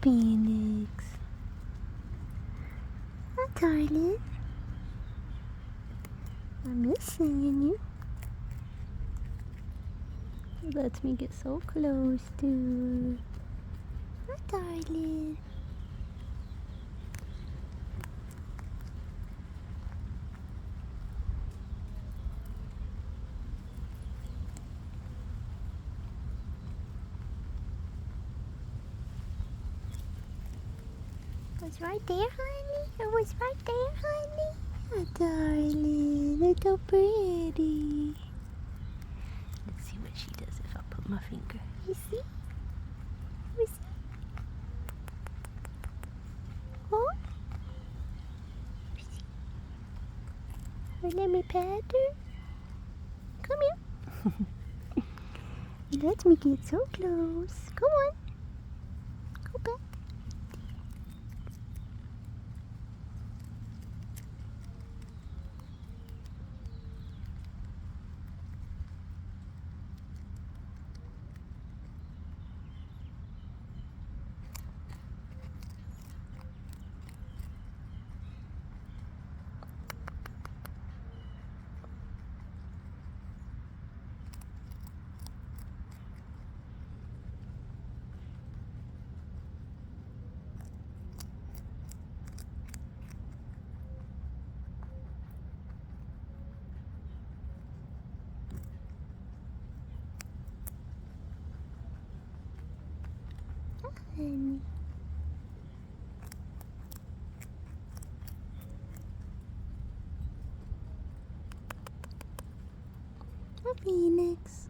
Phoenix. Hi, darling. I'm missing you. Let me get so close to. Hi, darling. I was right there, honey. I was right there, honey. Oh, darling, it's so pretty. Let's see what she does if I put my finger. You see? You see? Oh? You see? Oh, let me pet her. Come here. Let me get so close. Come on. Go back. Honey. Oh, Phoenix.